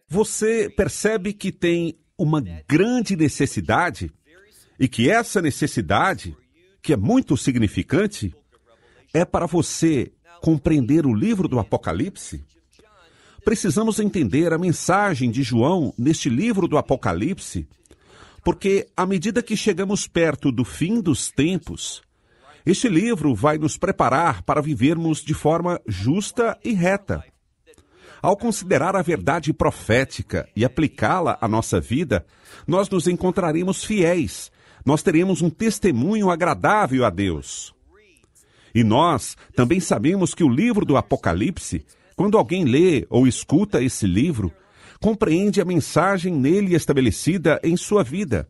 Você percebe que tem uma grande necessidade e que essa necessidade, que é muito significante, é para você compreender o livro do Apocalipse? Precisamos entender a mensagem de João neste livro do Apocalipse, porque à medida que chegamos perto do fim dos tempos, este livro vai nos preparar para vivermos de forma justa e reta. Ao considerar a verdade profética e aplicá-la à nossa vida, nós nos encontraremos fiéis, nós teremos um testemunho agradável a Deus. E nós também sabemos que o livro do Apocalipse, quando alguém lê ou escuta esse livro, compreende a mensagem nele estabelecida em sua vida.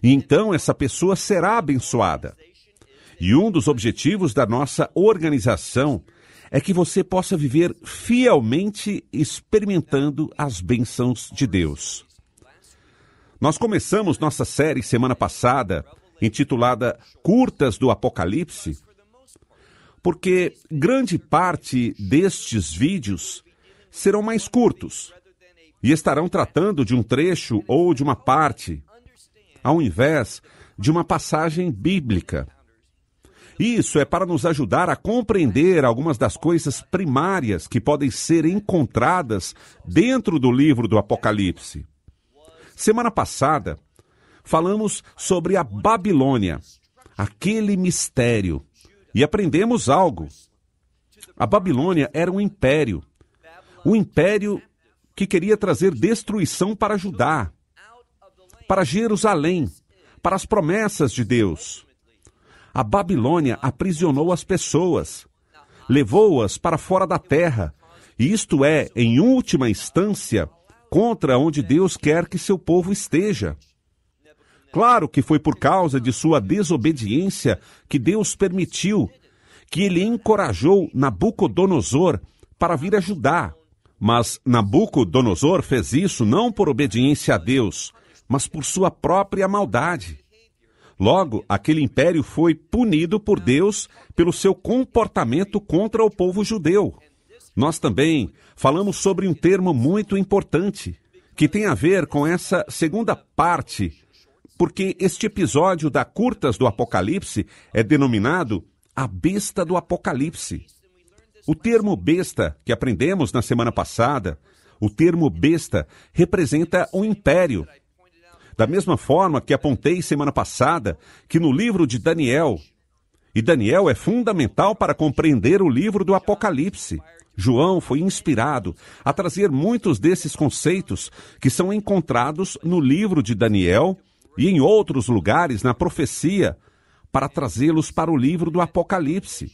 E então essa pessoa será abençoada. E um dos objetivos da nossa organização é que você possa viver fielmente experimentando as bênçãos de Deus. Nós começamos nossa série semana passada, intitulada Curtas do Apocalipse, porque grande parte destes vídeos serão mais curtos e estarão tratando de um trecho ou de uma parte, ao invés de uma passagem bíblica. Isso é para nos ajudar a compreender algumas das coisas primárias que podem ser encontradas dentro do livro do Apocalipse. Semana passada, falamos sobre a Babilônia, aquele mistério, e aprendemos algo. A Babilônia era um império que queria trazer destruição para Judá, para Jerusalém, para as promessas de Deus. A Babilônia aprisionou as pessoas, levou-as para fora da terra, e isto é, em última instância, contra onde Deus quer que seu povo esteja. Claro que foi por causa de sua desobediência que Deus permitiu, que ele encorajou Nabucodonosor para vir a Judá. Mas Nabucodonosor fez isso não por obediência a Deus, mas por sua própria maldade. Logo, aquele império foi punido por Deus pelo seu comportamento contra o povo judeu. Nós também falamos sobre um termo muito importante, que tem a ver com essa segunda parte, porque este episódio da Curtas do Apocalipse é denominado a besta do Apocalipse. O termo besta, que aprendemos na semana passada, o termo besta representa um império. Da mesma forma que apontei semana passada que no livro de Daniel, e Daniel é fundamental para compreender o livro do Apocalipse, João foi inspirado a trazer muitos desses conceitos que são encontrados no livro de Daniel e em outros lugares na profecia, para trazê-los para o livro do Apocalipse.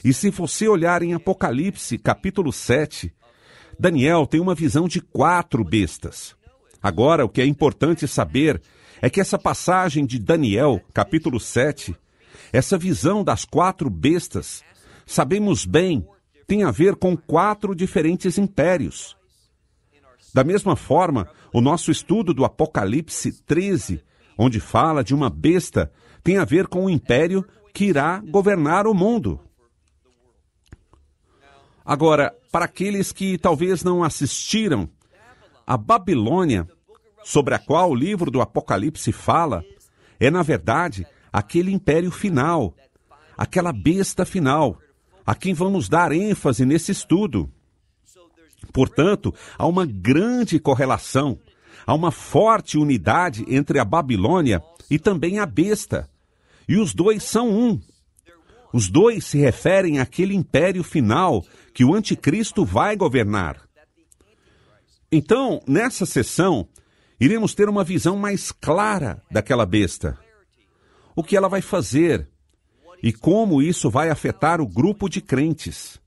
E se você olhar em Apocalipse, capítulo 7, Daniel tem uma visão de 4 bestas. Agora, o que é importante saber é que essa passagem de Daniel, capítulo 7, essa visão das 4 bestas, sabemos bem, tem a ver com 4 diferentes impérios. Da mesma forma, o nosso estudo do Apocalipse 13, onde fala de uma besta, tem a ver com um império que irá governar o mundo. Agora, para aqueles que talvez não assistiram, a Babilônia, sobre a qual o livro do Apocalipse fala, é, na verdade, aquele império final, aquela besta final, a quem vamos dar ênfase nesse estudo. Portanto, há uma grande correlação, há uma forte unidade entre a Babilônia e também a besta. E os dois são um. Os dois se referem àquele império final que o anticristo vai governar. Então, nessa sessão, iremos ter uma visão mais clara daquela besta. O que ela vai fazer e como isso vai afetar o grupo de crentes,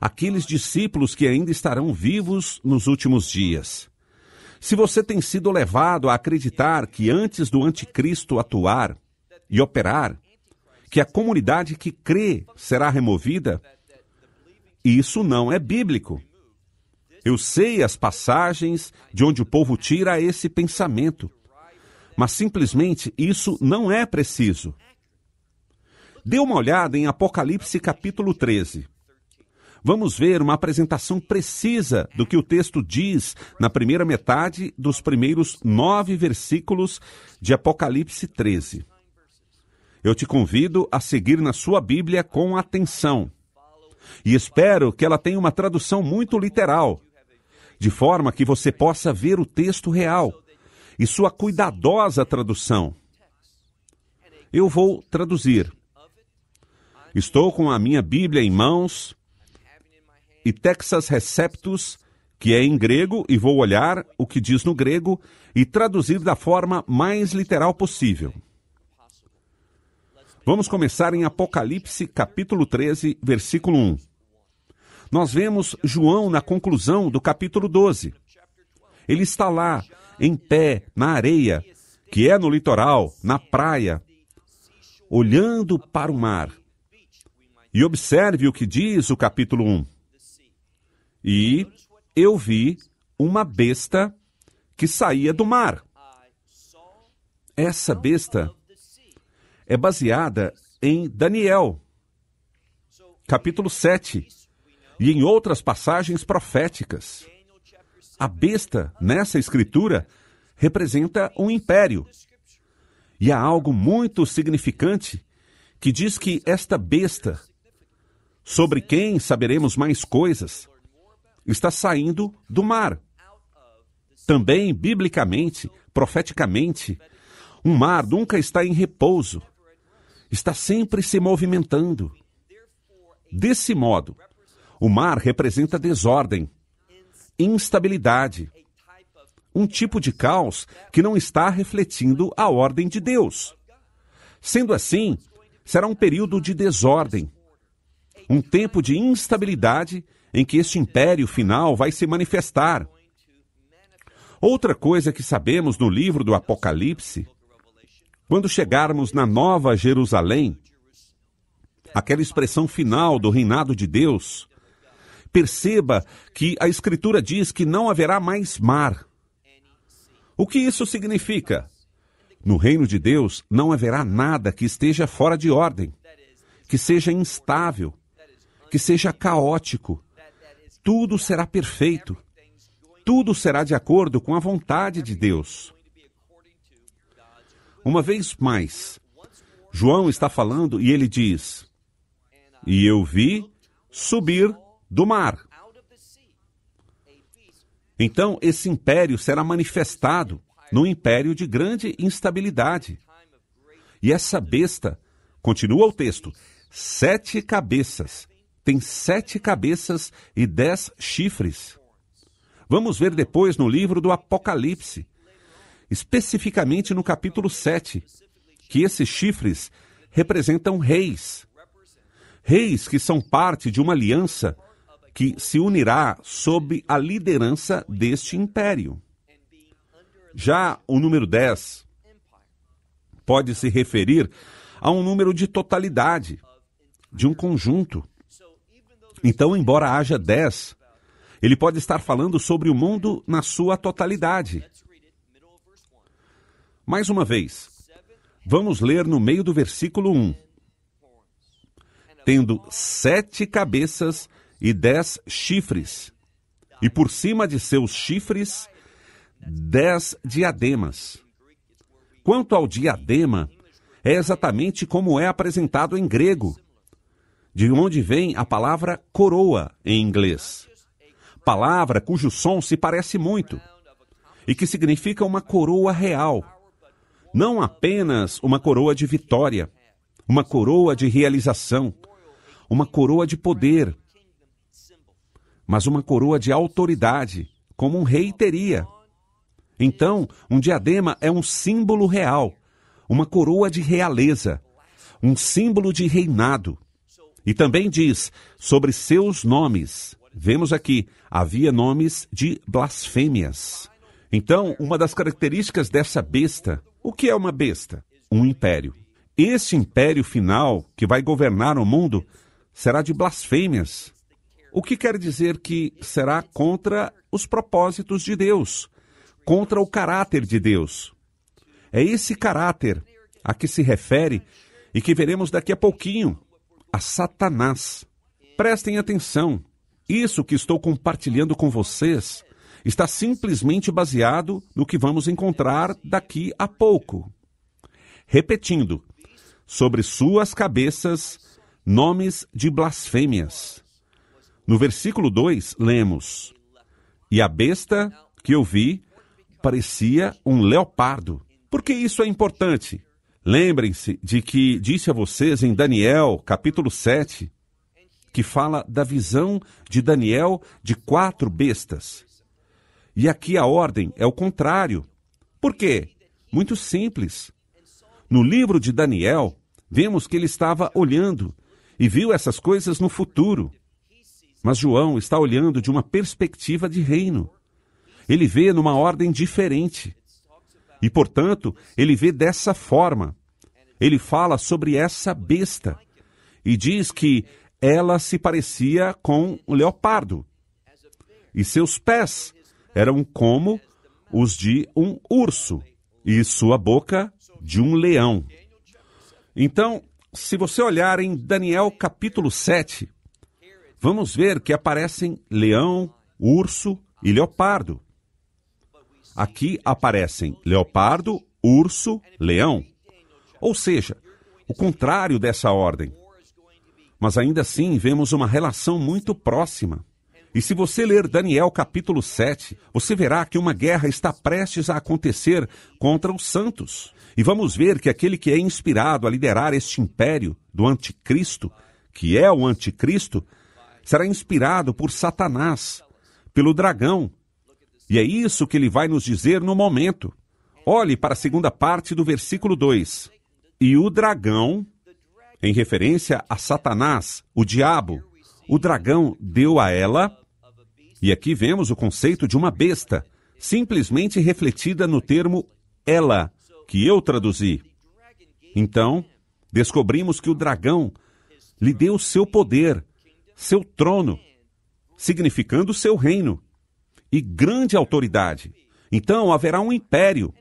aqueles discípulos que ainda estarão vivos nos últimos dias. Se você tem sido levado a acreditar que antes do anticristo atuar e operar, que a comunidade que crê será removida, isso não é bíblico. Eu sei as passagens de onde o povo tira esse pensamento, mas simplesmente isso não é preciso. Dê uma olhada em Apocalipse capítulo 13. Vamos ver uma apresentação precisa do que o texto diz na primeira metade dos primeiros 9 versículos de Apocalipse 13. Eu te convido a seguir na sua Bíblia com atenção. E espero que ela tenha uma tradução muito literal, de forma que você possa ver o texto real e sua cuidadosa tradução. Eu vou traduzir. Estou com a minha Bíblia em mãos e Textus Receptus, que é em grego, e vou olhar o que diz no grego e traduzir da forma mais literal possível. Vamos começar em Apocalipse, capítulo 13, versículo 1. Nós vemos João na conclusão do capítulo 12. Ele está lá, em pé, na areia, que é no litoral, na praia, olhando para o mar. E observe o que diz o capítulo 1. E eu vi uma besta que saía do mar. Essa besta é baseada em Daniel, capítulo 7, e em outras passagens proféticas. A besta, nessa escritura, representa um império. E há algo muito significante que diz que esta besta, sobre quem saberemos mais coisas, está saindo do mar. Também, biblicamente, profeticamente, um mar nunca está em repouso. Está sempre se movimentando. Desse modo, o mar representa desordem, instabilidade, um tipo de caos que não está refletindo a ordem de Deus. Sendo assim, será um período de desordem, um tempo de instabilidade em que este império final vai se manifestar. Outra coisa que sabemos no livro do Apocalipse, quando chegarmos na Nova Jerusalém, aquela expressão final do reinado de Deus, perceba que a Escritura diz que não haverá mais mar. O que isso significa? No reino de Deus não haverá nada que esteja fora de ordem, que seja instável, que seja caótico. Tudo será perfeito. Tudo será de acordo com a vontade de Deus. Uma vez mais, João está falando e ele diz: e eu vi subir do mar. Então, esse império será manifestado num império de grande instabilidade. E essa besta, continua o texto, 7 cabeças. Tem 7 cabeças e 10 chifres. Vamos ver depois no livro do Apocalipse, especificamente no capítulo 7, que esses chifres representam reis. Reis que são parte de uma aliança que se unirá sob a liderança deste império. Já o número 10 pode se referir a um número de totalidade, de um conjunto. Então, embora haja 10, ele pode estar falando sobre o mundo na sua totalidade. Mais uma vez, vamos ler no meio do versículo 1. Tendo 7 cabeças e 10 chifres, e por cima de seus chifres, 10 diademas. Quanto ao diadema, é exatamente como é apresentado em grego, de onde vem a palavra coroa em inglês. Palavra cujo som se parece muito, e que significa uma coroa real. Não apenas uma coroa de vitória, uma coroa de realização, uma coroa de poder, mas uma coroa de autoridade, como um rei teria. Então, um diadema é um símbolo real, uma coroa de realeza, um símbolo de reinado. E também diz sobre seus nomes. Vemos aqui, havia nomes de blasfêmias. Então, uma das características dessa besta, o que é uma besta? Um império. Esse império final, que vai governar o mundo, será de blasfêmias. O que quer dizer que será contra os propósitos de Deus, contra o caráter de Deus. É esse caráter a que se refere e que veremos daqui a pouquinho, a Satanás. Prestem atenção, Isso que estou compartilhando com vocês está simplesmente baseado no que vamos encontrar daqui a pouco. Repetindo, sobre suas cabeças, nomes de blasfêmias. No versículo 2, lemos: e a besta que eu vi parecia um leopardo. Por que isso é importante? Lembrem-se de que disse a vocês em Daniel, capítulo 7, que fala da visão de Daniel de 4 bestas. E aqui a ordem é o contrário. Por quê? Muito simples. No livro de Daniel, vemos que ele estava olhando e viu essas coisas no futuro. Mas João está olhando de uma perspectiva de reino. Ele vê numa ordem diferente. E, portanto, ele vê dessa forma. Ele fala sobre essa besta e diz que ela se parecia com um leopardo. E seus pés eram como os de um urso e sua boca de um leão. Então, se você olhar em Daniel capítulo 7, vamos ver que aparecem leão, urso e leopardo. Aqui aparecem leopardo, urso, leão. Ou seja, o contrário dessa ordem. Mas ainda assim vemos uma relação muito próxima. E se você ler Daniel capítulo 7, você verá que uma guerra está prestes a acontecer contra os santos. E vamos ver que aquele que é inspirado a liderar este império do anticristo, que é o anticristo, será inspirado por Satanás, pelo dragão. E é isso que ele vai nos dizer no momento. Olhe para a segunda parte do versículo 2. E o dragão, em referência a Satanás, o diabo, o dragão deu a ela, e aqui vemos o conceito de uma besta, simplesmente refletida no termo ela, que eu traduzi. Então, descobrimos que o dragão lhe deu seu poder, seu trono, significando seu reino, e grande autoridade. Então haverá um império.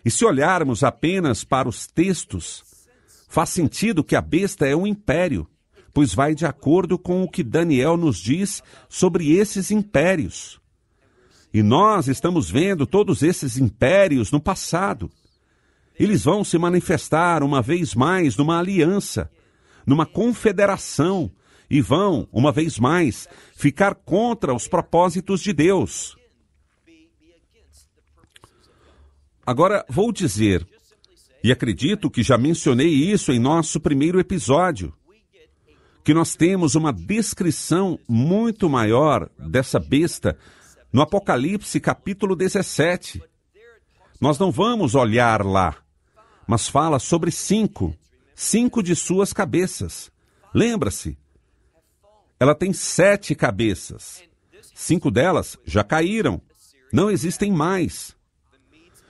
E se olharmos apenas para os textos, faz sentido que a besta é um império, pois vai de acordo com o que Daniel nos diz sobre esses impérios. E nós estamos vendo todos esses impérios no passado. Eles vão se manifestar uma vez mais numa aliança, numa confederação, e vão, uma vez mais, ficar contra os propósitos de Deus. Agora, vou dizer, e acredito que já mencionei isso em nosso primeiro episódio, que nós temos uma descrição muito maior dessa besta no Apocalipse capítulo 17. Nós não vamos olhar lá, mas fala sobre 5 de suas cabeças. Lembra-se, ela tem 7 cabeças. 5 delas já caíram, não existem mais.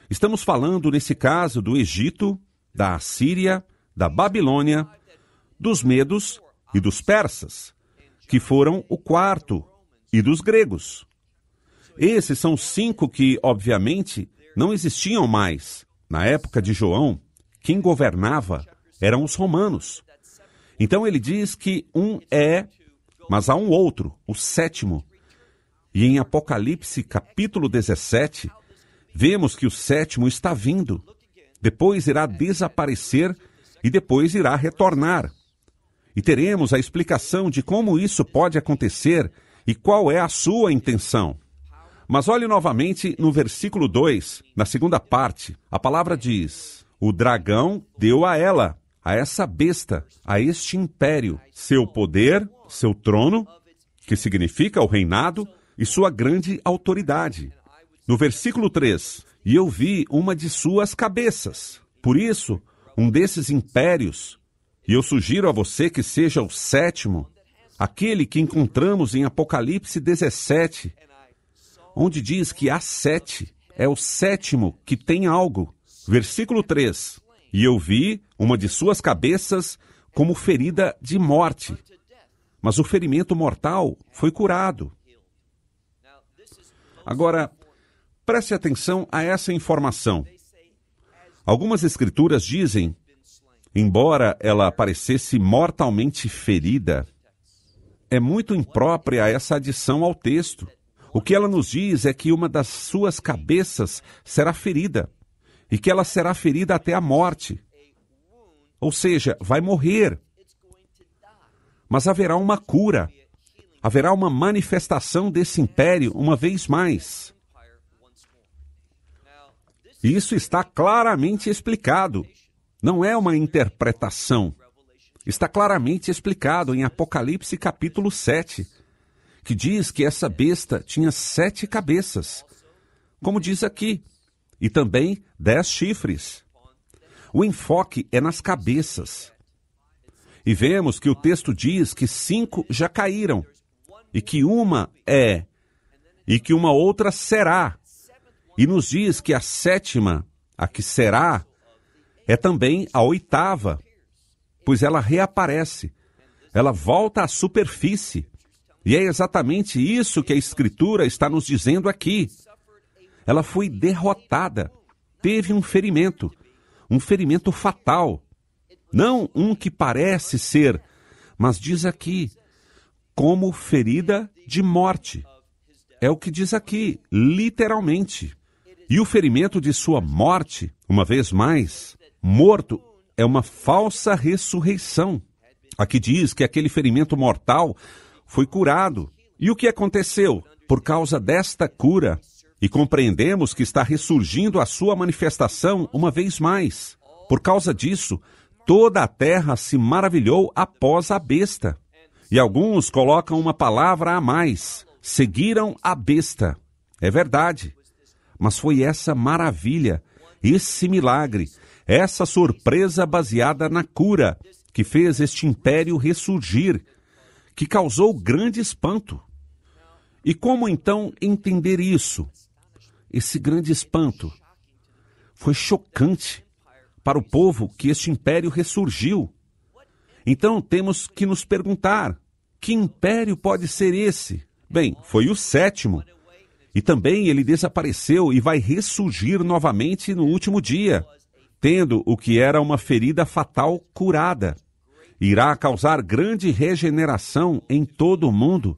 Estamos falando, nesse caso, do Egito, da Assíria, da Babilônia, dos medos e dos persas, que foram o 4º, e dos gregos. Esses são 5 que, obviamente, não existiam mais. Na época de João, quem governava eram os romanos. Então ele diz que um é, mas há um outro, o 7º. E em Apocalipse capítulo 17, vemos que o 7º está vindo, depois irá desaparecer e depois irá retornar. E teremos a explicação de como isso pode acontecer e qual é a sua intenção. Mas olhe novamente no versículo 2, na segunda parte, a palavra diz: o dragão deu a ela, a essa besta, a este império, seu poder, seu trono, que significa o reinado, e sua grande autoridade. No versículo 3, e eu vi uma de suas cabeças. Por isso, um desses impérios, e eu sugiro a você que seja o 7º, aquele que encontramos em Apocalipse 17, onde diz que há 7, é o 7º que tem algo. Versículo 3, e eu vi uma de suas cabeças como ferida de morte, mas o ferimento mortal foi curado. Agora, preste atenção a essa informação. Algumas escrituras dizem, embora ela parecesse mortalmente ferida, é muito imprópria essa adição ao texto. O que ela nos diz é que uma das suas cabeças será ferida, e que ela será ferida até a morte. Ou seja, vai morrer. Mas haverá uma cura. Haverá uma manifestação desse império uma vez mais. Isso está claramente explicado. Não é uma interpretação. Está claramente explicado em Apocalipse capítulo 7, que diz que essa besta tinha 7 cabeças, como diz aqui, e também 10 chifres. O enfoque é nas cabeças. E vemos que o texto diz que 5 já caíram, e que uma é, e que uma outra será. E nos diz que a 7ª, a que será, é também a 8ª, pois ela reaparece, ela volta à superfície. E é exatamente isso que a Escritura está nos dizendo aqui. Ela foi derrotada, teve um ferimento fatal. Não um que parece ser, mas diz aqui, como ferida de morte. É o que diz aqui, literalmente. E o ferimento de sua morte, uma vez mais, morto, é uma falsa ressurreição. Aqui diz que aquele ferimento mortal foi curado. E o que aconteceu? Por causa desta cura, e compreendemos que está ressurgindo a sua manifestação uma vez mais. Por causa disso, toda a terra se maravilhou após a besta. E alguns colocam uma palavra a mais. Seguiram a besta. É verdade. Mas foi essa maravilha, esse milagre, essa surpresa baseada na cura, que fez este império ressurgir, que causou grande espanto. E como então entender isso? Esse grande espanto foi chocante para o povo que este império ressurgiu. Então temos que nos perguntar, que império pode ser esse? Bem, foi o 7º. E também ele desapareceu e vai ressurgir novamente no último dia, tendo o que era uma ferida fatal curada. Irá causar grande regeneração em todo o mundo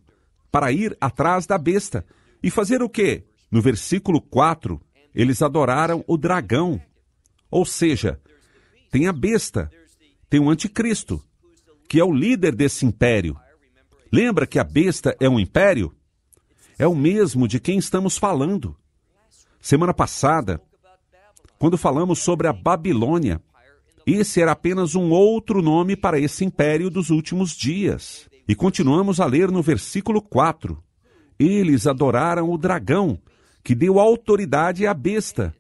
para ir atrás da besta. E fazer o quê? No versículo 4, eles adoraram o dragão. Ou seja, tem a besta, tem o anticristo, que é o líder desse império. Lembra que a besta é um império? É o mesmo de quem estamos falando. Semana passada, quando falamos sobre a Babilônia, esse era apenas um outro nome para esse império dos últimos dias. E continuamos a ler no versículo 4. Eles adoraram o dragão, que deu autoridade à besta.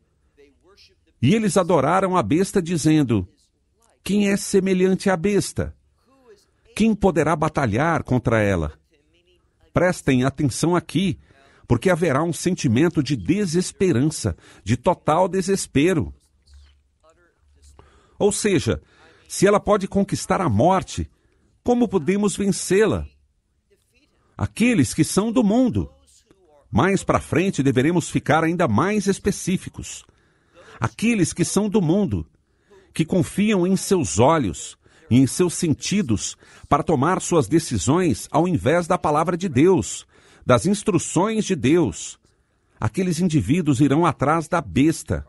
E eles adoraram a besta dizendo, quem é semelhante à besta? Quem poderá batalhar contra ela? Prestem atenção aqui, porque haverá um sentimento de desesperança, de total desespero. Ou seja, se ela pode conquistar a morte, como podemos vencê-la? Aqueles que são do mundo. Mais para frente deveremos ficar ainda mais específicos. Aqueles que são do mundo, que confiam em seus olhos e em seus sentidos para tomar suas decisões ao invés da palavra de Deus, das instruções de Deus. Aqueles indivíduos irão atrás da besta,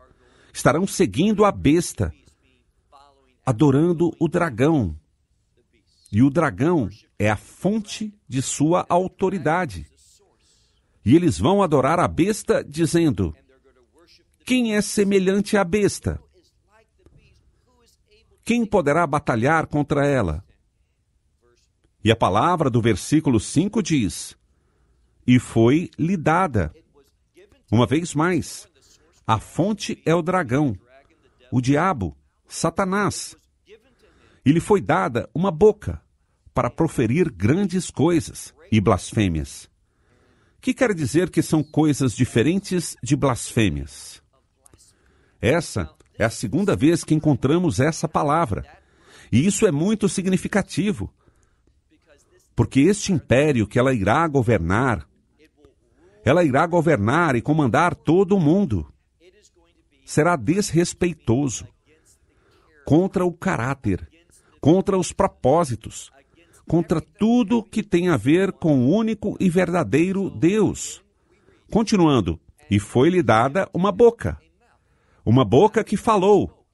estarão seguindo a besta, adorando o dragão. E o dragão é a fonte de sua autoridade. E eles vão adorar a besta dizendo, quem é semelhante à besta? Quem poderá batalhar contra ela? E a palavra do versículo 5 diz, e foi-lhe dada. Uma vez mais, a fonte é o dragão, o diabo, Satanás. E lhe foi dada uma boca para proferir grandes coisas e blasfêmias. Que quer dizer que são coisas diferentes de blasfêmias? Essa é a segunda vez que encontramos essa palavra. E isso é muito significativo. Porque este império que ela irá governar e comandar todo o mundo. Será desrespeitoso contra o caráter, contra os propósitos, contra tudo que tem a ver com o único e verdadeiro Deus. Continuando, e foi-lhe dada uma boca que falou,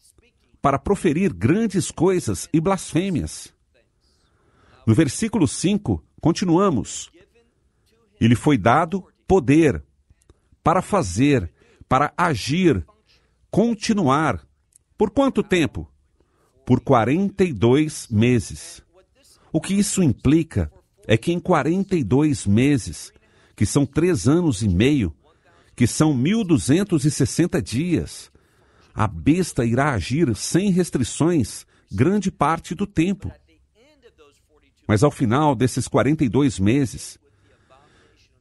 para proferir grandes coisas e blasfêmias. No versículo 5, continuamos. E lhe foi dado poder para fazer, para agir, continuar. Por quanto tempo? Por 42 meses. O que isso implica é que em 42 meses, que são 3 anos e meio, que são 1.260 dias, a besta irá agir sem restrições grande parte do tempo. Mas ao final desses 42 meses,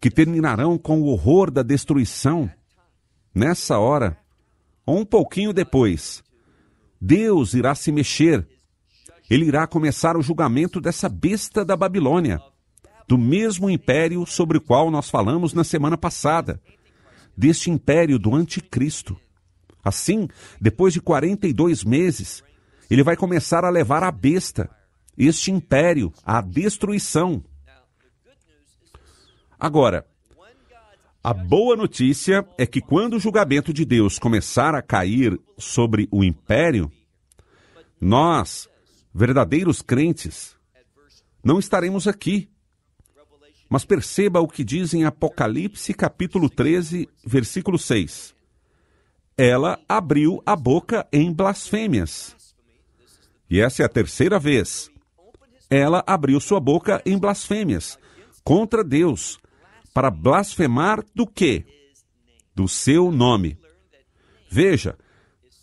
que terminarão com o horror da destruição, nessa hora, ou um pouquinho depois, Deus irá se mexer. Ele irá começar o julgamento dessa besta da Babilônia, do mesmo império sobre o qual nós falamos na semana passada, deste império do anticristo. Assim, depois de 42 meses, ele vai começar a levar a besta, este império, à destruição. Agora, a boa notícia é que quando o julgamento de Deus começar a cair sobre o império, nós, verdadeiros crentes, não estaremos aqui. Mas perceba o que diz em Apocalipse capítulo 13, versículo 6. Ela abriu a boca em blasfêmias. E essa é a terceira vez. Ela abriu sua boca em blasfêmias contra Deus, para blasfemar do quê? Do seu nome. Veja,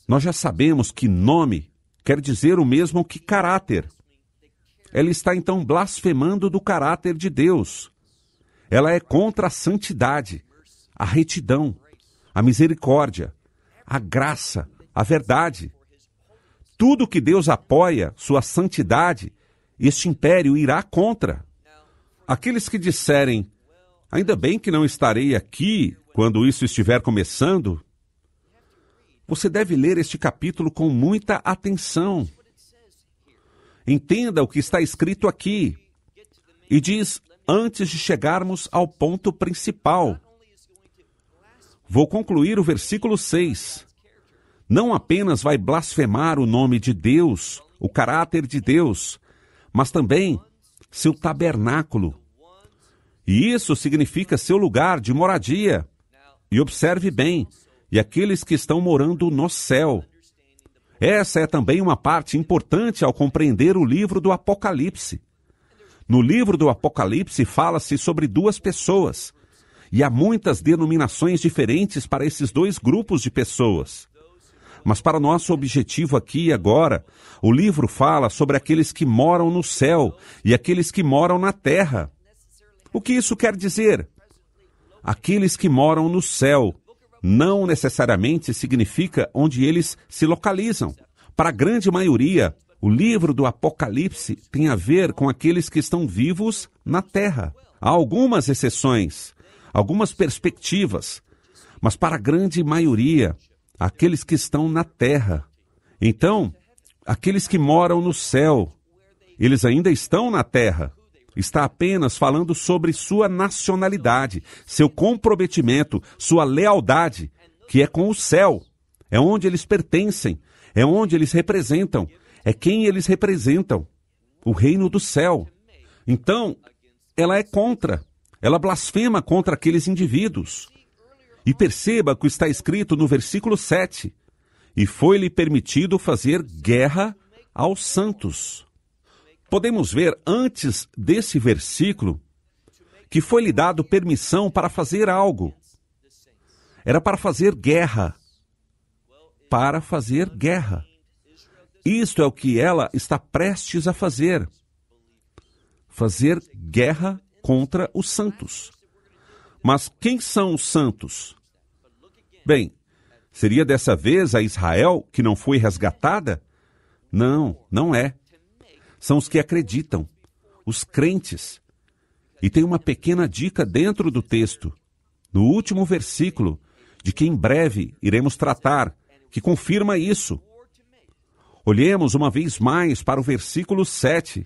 nós já sabemos que nome quer dizer o mesmo que caráter. Ela está então blasfemando do caráter de Deus. Ela é contra a santidade, a retidão, a misericórdia, a graça, a verdade. Tudo que Deus apoia, sua santidade, este império irá contra. Aqueles que disserem, ainda bem que não estarei aqui quando isso estiver começando, você deve ler este capítulo com muita atenção. Entenda o que está escrito aqui. E diz, antes de chegarmos ao ponto principal. Vou concluir o versículo 6. Não apenas vai blasfemar o nome de Deus, o caráter de Deus, mas também seu tabernáculo. E isso significa seu lugar de moradia. E observe bem, e aqueles que estão morando no céu. Essa é também uma parte importante ao compreender o livro do Apocalipse. No livro do Apocalipse fala-se sobre 2 pessoas, e há muitas denominações diferentes para esses 2 grupos de pessoas. Mas para nosso objetivo aqui e agora, o livro fala sobre aqueles que moram no céu e aqueles que moram na terra. O que isso quer dizer? Aqueles que moram no céu não necessariamente significa onde eles se localizam. Para a grande maioria, o livro do Apocalipse tem a ver com aqueles que estão vivos na terra. Há algumas exceções, algumas perspectivas, mas para a grande maioria, aqueles que estão na terra. Então, aqueles que moram no céu, eles ainda estão na terra. Está apenas falando sobre sua nacionalidade, seu comprometimento, sua lealdade, que é com o céu. É onde eles pertencem, é onde eles representam. É quem eles representam, o reino do céu. Então, ela é contra, ela blasfema contra aqueles indivíduos. E perceba o que está escrito no versículo 7. E foi-lhe permitido fazer guerra aos santos. Podemos ver antes desse versículo que foi-lhe dado permissão para fazer algo. Era para fazer guerra. Para fazer guerra. Isto é o que ela está prestes a fazer. Fazer guerra contra os santos. Mas quem são os santos? Bem, seria dessa vez a Israel que não foi resgatada? Não, não é. São os que acreditam, os crentes. E tem uma pequena dica dentro do texto, no último versículo, de que em breve iremos tratar, que confirma isso. Olhemos uma vez mais para o versículo 7.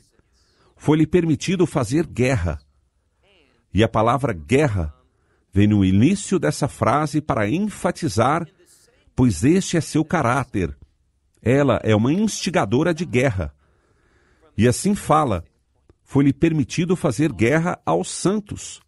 foi-lhe permitido fazer guerra. E a palavra guerra vem no início dessa frase para enfatizar, pois este é seu caráter. Ela é uma instigadora de guerra. E assim fala, foi-lhe permitido fazer guerra aos santos.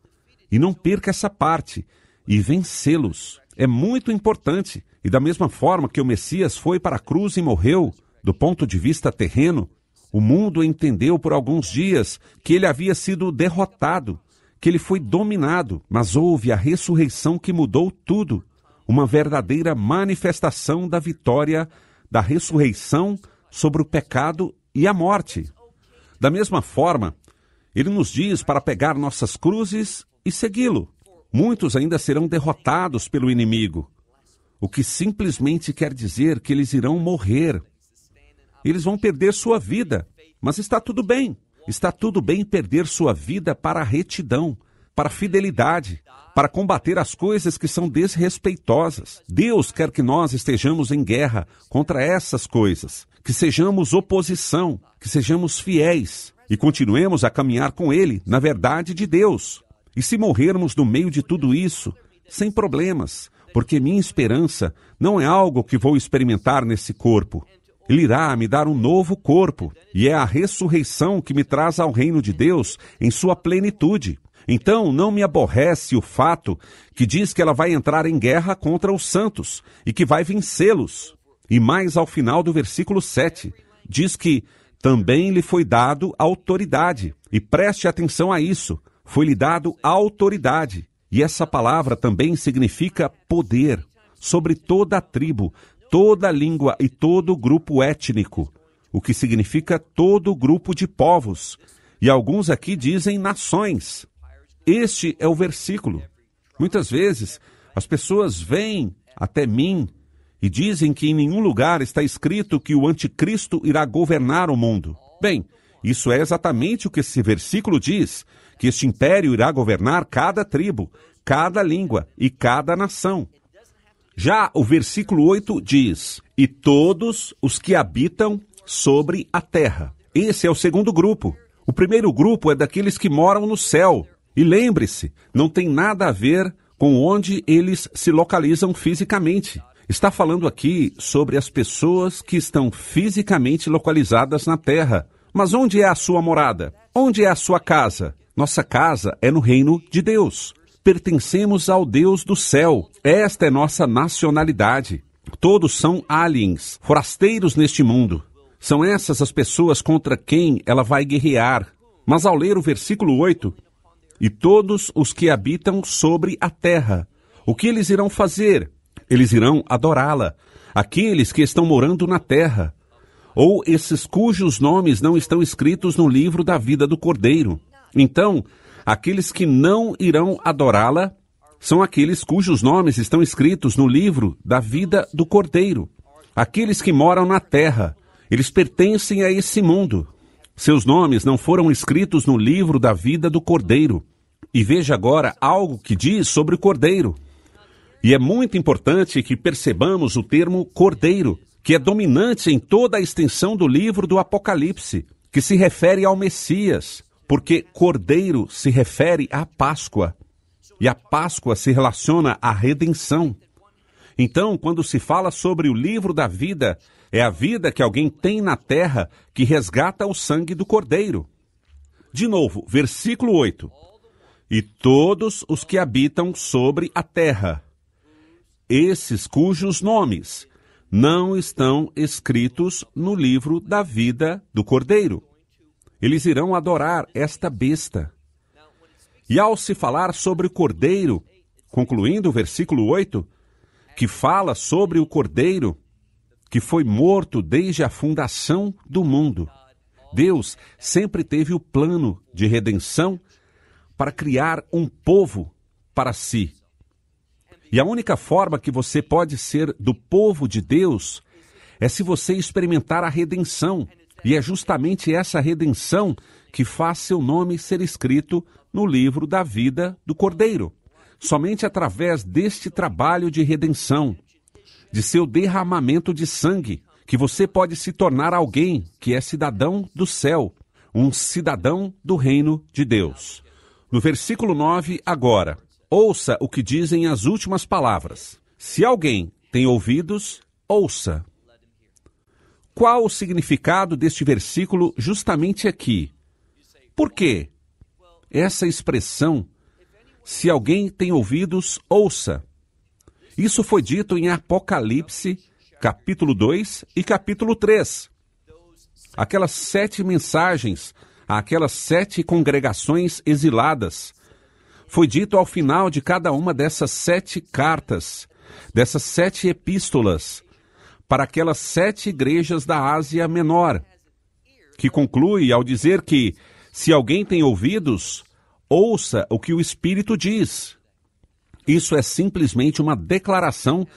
E não perca essa parte, e vencê-los. É muito importante. E da mesma forma que o Messias foi para a cruz e morreu, do ponto de vista terreno, o mundo entendeu por alguns dias que ele havia sido derrotado, que ele foi dominado, mas houve a ressurreição que mudou tudo, uma verdadeira manifestação da vitória da ressurreição sobre o pecado e a morte. Da mesma forma, ele nos diz para pegar nossas cruzes e segui-lo. Muitos ainda serão derrotados pelo inimigo, o que simplesmente quer dizer que eles irão morrer. Eles vão perder sua vida, mas está tudo bem. Está tudo bem perder sua vida para a retidão, para a fidelidade, para combater as coisas que são desrespeitosas. Deus quer que nós estejamos em guerra contra essas coisas, que sejamos oposição, que sejamos fiéis e continuemos a caminhar com Ele na verdade de Deus. E se morrermos no meio de tudo isso, sem problemas, porque minha esperança não é algo que vou experimentar nesse corpo. Ele irá me dar um novo corpo, e é a ressurreição que me traz ao reino de Deus em sua plenitude. Então, não me aborrece o fato que diz que ela vai entrar em guerra contra os santos e que vai vencê-los. E mais ao final do versículo 7, diz que também lhe foi dado autoridade. E preste atenção a isso, foi-lhe dado autoridade. E essa palavra também significa poder sobre toda a tribo, toda a língua e todo grupo étnico, o que significa todo grupo de povos. E alguns aqui dizem nações. Este é o versículo. Muitas vezes, as pessoas vêm até mim e dizem que em nenhum lugar está escrito que o anticristo irá governar o mundo. Bem, isso é exatamente o que esse versículo diz, que este império irá governar cada tribo, cada língua e cada nação. Já o versículo 8 diz, e todos os que habitam sobre a terra. Esse é o segundo grupo. O primeiro grupo é daqueles que moram no céu. E lembre-se, não tem nada a ver com onde eles se localizam fisicamente. Está falando aqui sobre as pessoas que estão fisicamente localizadas na terra. Mas onde é a sua morada? Onde é a sua casa? Nossa casa é no reino de Deus. Pertencemos ao Deus do céu. Esta é nossa nacionalidade. Todos são aliens, forasteiros neste mundo. São essas as pessoas contra quem ela vai guerrear. Mas ao ler o versículo 8, e todos os que habitam sobre a terra, o que eles irão fazer? Eles irão adorá-la. Aqueles que estão morando na terra, ou esses cujos nomes não estão escritos no livro da vida do Cordeiro. Então, aqueles que não irão adorá-la são aqueles cujos nomes estão escritos no livro da vida do Cordeiro. Aqueles que moram na terra, eles pertencem a esse mundo. Seus nomes não foram escritos no livro da vida do Cordeiro. E veja agora algo que diz sobre o Cordeiro. E é muito importante que percebamos o termo Cordeiro, que é dominante em toda a extensão do livro do Apocalipse, que se refere ao Messias, porque Cordeiro se refere à Páscoa, e a Páscoa se relaciona à redenção. Então, quando se fala sobre o livro da vida, é a vida que alguém tem na terra que resgata o sangue do Cordeiro. De novo, versículo 8. E todos os que habitam sobre a terra, esses cujos nomes não estão escritos no livro da vida do Cordeiro. Eles irão adorar esta besta. E ao se falar sobre o Cordeiro, concluindo o versículo 8, que fala sobre o Cordeiro, que foi morto desde a fundação do mundo. Deus sempre teve o plano de redenção para criar um povo para si. E a única forma que você pode ser do povo de Deus é se você experimentar a redenção. E é justamente essa redenção que faz seu nome ser escrito no livro da vida do Cordeiro. Somente através deste trabalho de redenção, de seu derramamento de sangue, que você pode se tornar alguém que é cidadão do céu. um cidadão do reino de Deus. No versículo 9, agora, ouça o que dizem as últimas palavras. Se alguém tem ouvidos, ouça. Qual o significado deste versículo justamente aqui? Por quê? Essa expressão, se alguém tem ouvidos, ouça. Isso foi dito em Apocalipse, capítulo 2 e capítulo 3. Aquelas 7 mensagens, aquelas 7 congregações exiladas. Foi dito ao final de cada uma dessas 7 cartas, dessas 7 epístolas, para aquelas 7 igrejas da Ásia Menor, que conclui ao dizer que, se alguém tem ouvidos, ouça o que o Espírito diz. Isso é simplesmente uma declaração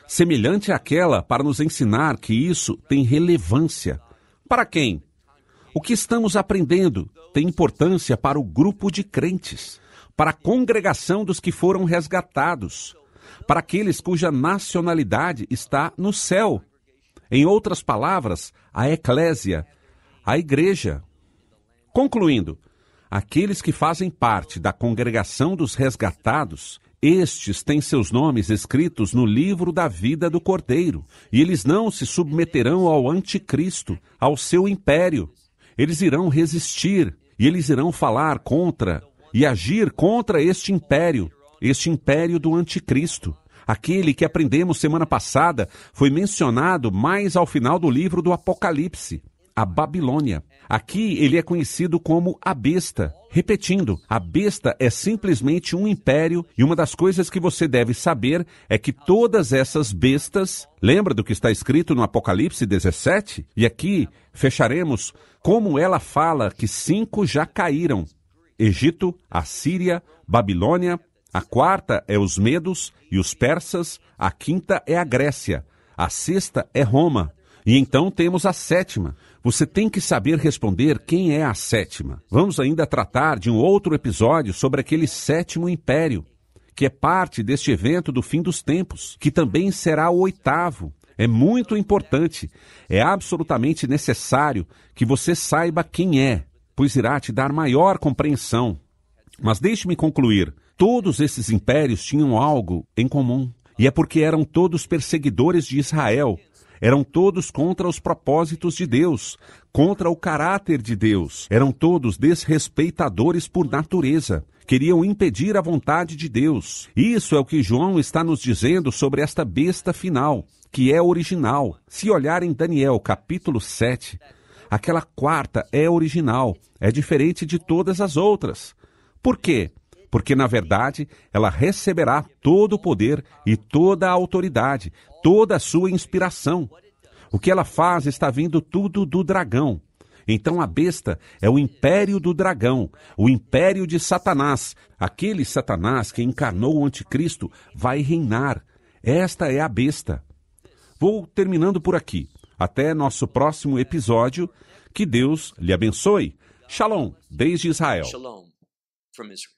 semelhante àquela para nos ensinar que isso tem relevância. Para quem? O que estamos aprendendo tem importância para o grupo de crentes, para a congregação dos que foram resgatados, para aqueles cuja nacionalidade está no céu. Em outras palavras, a eclésia, a igreja. Concluindo, aqueles que fazem parte da congregação dos resgatados, estes têm seus nomes escritos no livro da vida do Cordeiro, e eles não se submeterão ao anticristo, ao seu império. Eles irão resistir, e eles irão falar contra e agir contra este império do anticristo. Aquele que aprendemos semana passada foi mencionado mais ao final do livro do Apocalipse, a Babilônia. Aqui ele é conhecido como a besta. Repetindo, a besta é simplesmente um império, e uma das coisas que você deve saber é que todas essas bestas, lembra do que está escrito no Apocalipse 17? E aqui fecharemos como ela fala que 5 já caíram: Egito, Assíria, Babilônia. A 4ª é os medos e os persas, a 5ª é a Grécia, a 6ª é Roma. E então temos a 7ª. Você tem que saber responder quem é a 7ª. Vamos ainda tratar de um outro episódio sobre aquele 7º império, que é parte deste evento do fim dos tempos, que também será o 8º. É muito importante, é absolutamente necessário que você saiba quem é, pois irá te dar maior compreensão. Mas deixe-me concluir. Todos esses impérios tinham algo em comum, e é porque eram todos perseguidores de Israel. Eram todos contra os propósitos de Deus, contra o caráter de Deus. Eram todos desrespeitadores por natureza. Queriam impedir a vontade de Deus. Isso é o que João está nos dizendo sobre esta besta final, que é original. Se olhar em Daniel capítulo 7, aquela 4ª é original, é diferente de todas as outras. Por quê? Porque, na verdade, ela receberá todo o poder e toda a autoridade, toda a sua inspiração. O que ela faz está vindo tudo do dragão. Então a besta é o império do dragão, o império de Satanás. Aquele Satanás que encarnou o anticristo vai reinar. Esta é a besta. Vou terminando por aqui. Até nosso próximo episódio. Que Deus lhe abençoe. Shalom, desde Israel. Shalom from Israel.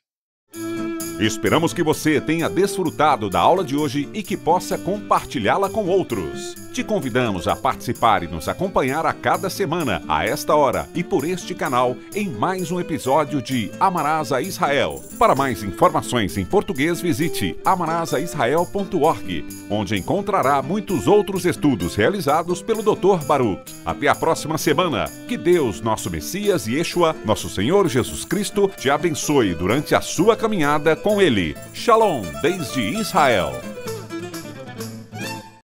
Esperamos que você tenha desfrutado da aula de hoje e que possa compartilhá-la com outros. Te convidamos a participar e nos acompanhar a cada semana, a esta hora e por este canal, em mais um episódio de Amarás a Israel. Para mais informações em português, visite amarasaisrael.org, onde encontrará muitos outros estudos realizados pelo Dr. Baruch. Até a próxima semana. Que Deus, nosso Messias e Yeshua, nosso Senhor Jesus Cristo, te abençoe durante a sua caminhada com Ele. Shalom, desde Israel.